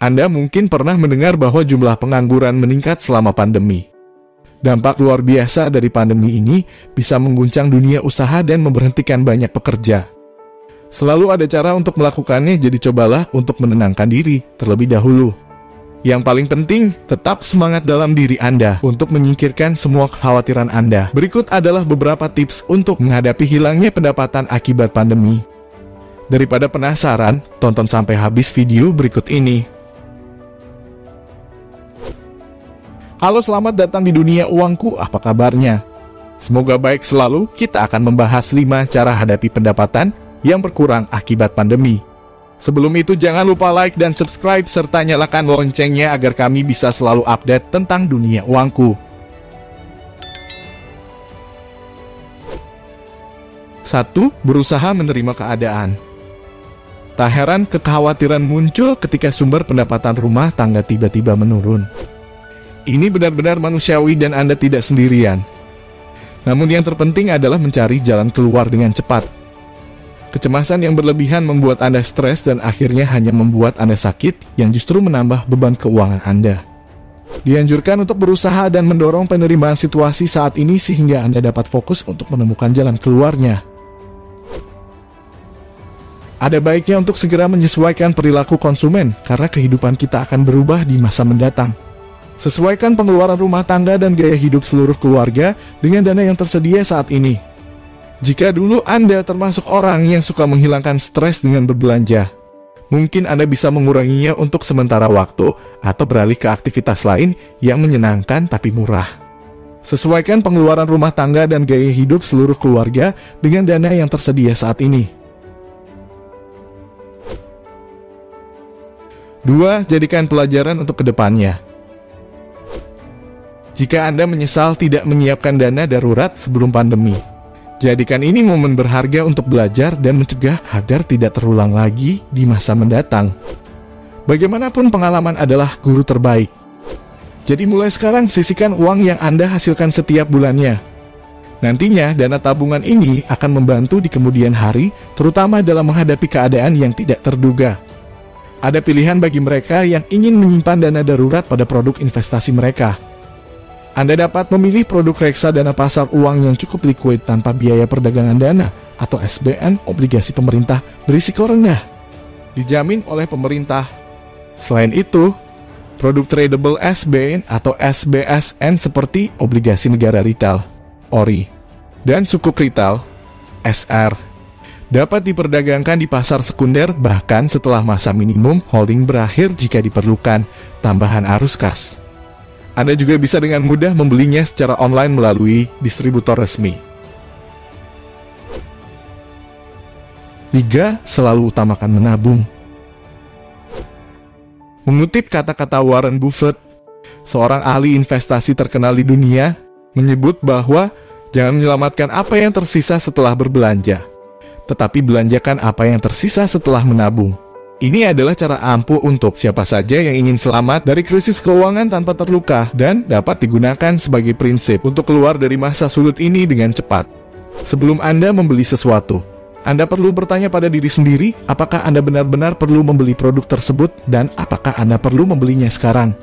Anda mungkin pernah mendengar bahwa jumlah pengangguran meningkat selama pandemi. Dampak luar biasa dari pandemi ini bisa mengguncang dunia usaha dan memberhentikan banyak pekerja. Selalu ada cara untuk melakukannya, jadi cobalah untuk menenangkan diri terlebih dahulu. Yang paling penting, tetap semangat dalam diri Anda untuk menyingkirkan semua kekhawatiran Anda. Berikut adalah beberapa tips untuk menghadapi hilangnya pendapatan akibat pandemi. Daripada penasaran, tonton sampai habis video berikut ini. Halo, selamat datang di dunia uangku, apa kabarnya? Semoga baik selalu. Kita akan membahas 5 cara hadapi pendapatan yang berkurang akibat pandemi. Sebelum itu jangan lupa like dan subscribe serta nyalakan loncengnya agar kami bisa selalu update tentang dunia uangku. 1. Berusaha menerima keadaan. Tak heran kekhawatiran muncul ketika sumber pendapatan rumah tangga tiba-tiba menurun. Ini benar-benar manusiawi dan Anda tidak sendirian. Namun yang terpenting adalah mencari jalan keluar dengan cepat. Kecemasan yang berlebihan membuat Anda stres dan akhirnya hanya membuat Anda sakit, yang justru menambah beban keuangan Anda. Dianjurkan untuk berusaha dan mendorong penerimaan situasi saat ini sehingga Anda dapat fokus untuk menemukan jalan keluarnya. Ada baiknya untuk segera menyesuaikan perilaku konsumen, karena kehidupan kita akan berubah di masa mendatang. Sesuaikan pengeluaran rumah tangga dan gaya hidup seluruh keluarga dengan dana yang tersedia saat ini. Jika dulu Anda termasuk orang yang suka menghilangkan stres dengan berbelanja, mungkin Anda bisa menguranginya untuk sementara waktu atau beralih ke aktivitas lain yang menyenangkan tapi murah. Sesuaikan pengeluaran rumah tangga dan gaya hidup seluruh keluarga dengan dana yang tersedia saat ini. 2. Jadikan pelajaran untuk kedepannya. Jika Anda menyesal tidak menyiapkan dana darurat sebelum pandemi, jadikan ini momen berharga untuk belajar dan mencegah agar tidak terulang lagi di masa mendatang. Bagaimanapun pengalaman adalah guru terbaik. Jadi mulai sekarang sisihkan uang yang Anda hasilkan setiap bulannya. Nantinya dana tabungan ini akan membantu di kemudian hari, terutama dalam menghadapi keadaan yang tidak terduga. Ada pilihan bagi mereka yang ingin menyimpan dana darurat pada produk investasi mereka. Anda dapat memilih produk reksadana pasar uang yang cukup likuid tanpa biaya perdagangan dana atau SBN obligasi pemerintah berisiko rendah, dijamin oleh pemerintah. Selain itu, produk tradable SBN atau SBSN seperti obligasi negara retail, ORI, dan sukuk retail, SR, dapat diperdagangkan di pasar sekunder bahkan setelah masa minimum holding berakhir jika diperlukan tambahan arus kas. Anda juga bisa dengan mudah membelinya secara online melalui distributor resmi. 3. Selalu utamakan menabung. Mengutip kata-kata Warren Buffett, seorang ahli investasi terkenal di dunia, menyebut bahwa jangan menyelamatkan apa yang tersisa setelah berbelanja, tetapi belanjakan apa yang tersisa setelah menabung. Ini adalah cara ampuh untuk siapa saja yang ingin selamat dari krisis keuangan tanpa terluka dan dapat digunakan sebagai prinsip untuk keluar dari masa sulit ini dengan cepat. Sebelum Anda membeli sesuatu, Anda perlu bertanya pada diri sendiri apakah Anda benar-benar perlu membeli produk tersebut dan apakah Anda perlu membelinya sekarang.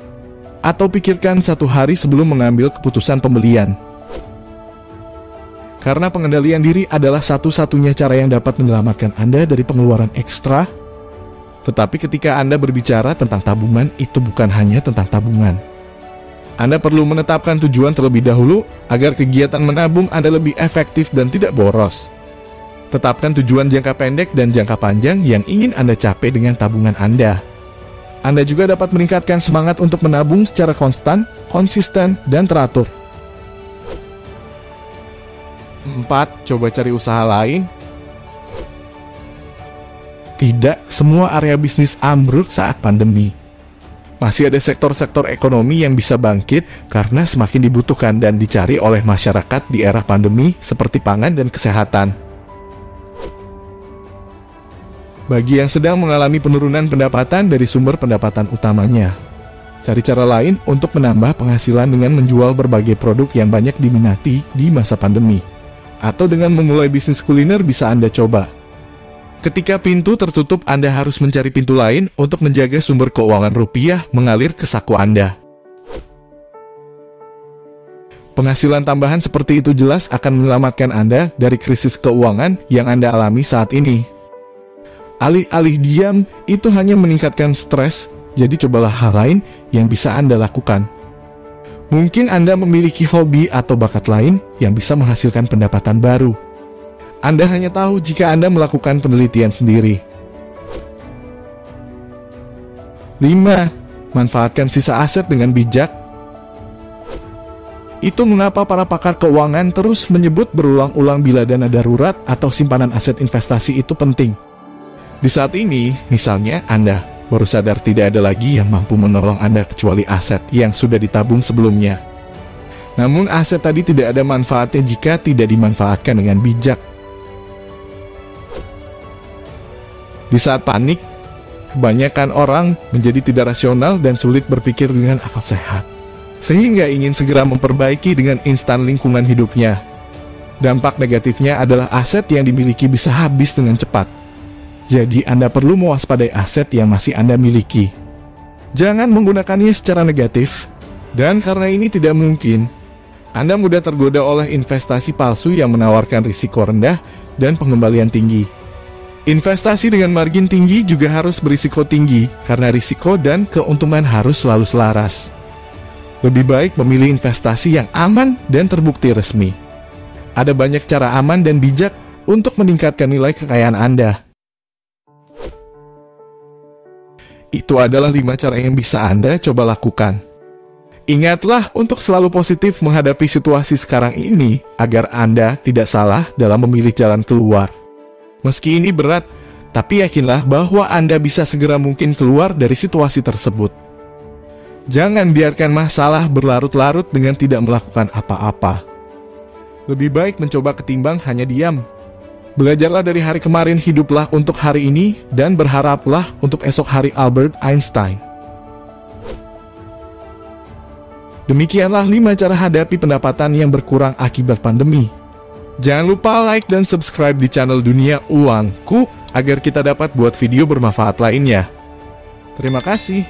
Atau pikirkan 1 hari sebelum mengambil keputusan pembelian. Karena pengendalian diri adalah satu-satunya cara yang dapat menyelamatkan Anda dari pengeluaran ekstra. Tetapi ketika Anda berbicara tentang tabungan, itu bukan hanya tentang tabungan. Anda perlu menetapkan tujuan terlebih dahulu agar kegiatan menabung Anda lebih efektif dan tidak boros. Tetapkan tujuan jangka pendek dan jangka panjang yang ingin Anda capai dengan tabungan Anda. Anda juga dapat meningkatkan semangat untuk menabung secara konstan, konsisten, dan teratur. 4. Coba cari usaha lain. Tidak semua area bisnis ambruk saat pandemi. Masih ada sektor-sektor ekonomi yang bisa bangkit karena semakin dibutuhkan dan dicari oleh masyarakat di era pandemi seperti pangan dan kesehatan. Bagi yang sedang mengalami penurunan pendapatan dari sumber pendapatan utamanya, cari cara lain untuk menambah penghasilan dengan menjual berbagai produk yang banyak diminati di masa pandemi. Atau dengan memulai bisnis kuliner bisa Anda coba. Ketika pintu tertutup, Anda harus mencari pintu lain untuk menjaga sumber keuangan rupiah mengalir ke saku Anda. Penghasilan tambahan seperti itu jelas akan menyelamatkan Anda dari krisis keuangan yang Anda alami saat ini. Alih-alih diam, itu hanya meningkatkan stres, jadi cobalah hal lain yang bisa Anda lakukan. Mungkin Anda memiliki hobi atau bakat lain yang bisa menghasilkan pendapatan baru. Anda hanya tahu jika Anda melakukan penelitian sendiri. 5. Manfaatkan sisa aset dengan bijak. Itu mengapa para pakar keuangan terus menyebut berulang-ulang bila dana darurat atau simpanan aset investasi itu penting. Di saat ini, misalnya Anda baru sadar tidak ada lagi yang mampu menolong Anda kecuali aset yang sudah ditabung sebelumnya. Namun aset tadi tidak ada manfaatnya jika tidak dimanfaatkan dengan bijak. Di saat panik, kebanyakan orang menjadi tidak rasional dan sulit berpikir dengan akal sehat, sehingga ingin segera memperbaiki dengan instan lingkungan hidupnya. Dampak negatifnya adalah aset yang dimiliki bisa habis dengan cepat. Jadi Anda perlu mewaspadai aset yang masih Anda miliki. Jangan menggunakannya secara negatif, dan karena ini tidak mungkin, Anda mudah tergoda oleh investasi palsu yang menawarkan risiko rendah dan pengembalian tinggi. Investasi dengan margin tinggi juga harus berisiko tinggi, karena risiko dan keuntungan harus selalu selaras. Lebih baik memilih investasi yang aman dan terbukti resmi. Ada banyak cara aman dan bijak untuk meningkatkan nilai kekayaan Anda. Itu adalah 5 cara yang bisa Anda coba lakukan. Ingatlah untuk selalu positif menghadapi situasi sekarang ini, agar Anda tidak salah dalam memilih jalan keluar. Meski ini berat, tapi yakinlah bahwa Anda bisa segera mungkin keluar dari situasi tersebut. Jangan biarkan masalah berlarut-larut dengan tidak melakukan apa-apa. Lebih baik mencoba ketimbang hanya diam. Belajarlah dari hari kemarin, hiduplah untuk hari ini, dan berharaplah untuk esok hari. Albert Einstein. Demikianlah 5 cara hadapi pendapatan yang berkurang akibat pandemi. Jangan lupa like dan subscribe di channel Dunia Uangku agar kita dapat buat video bermanfaat lainnya. Terima kasih.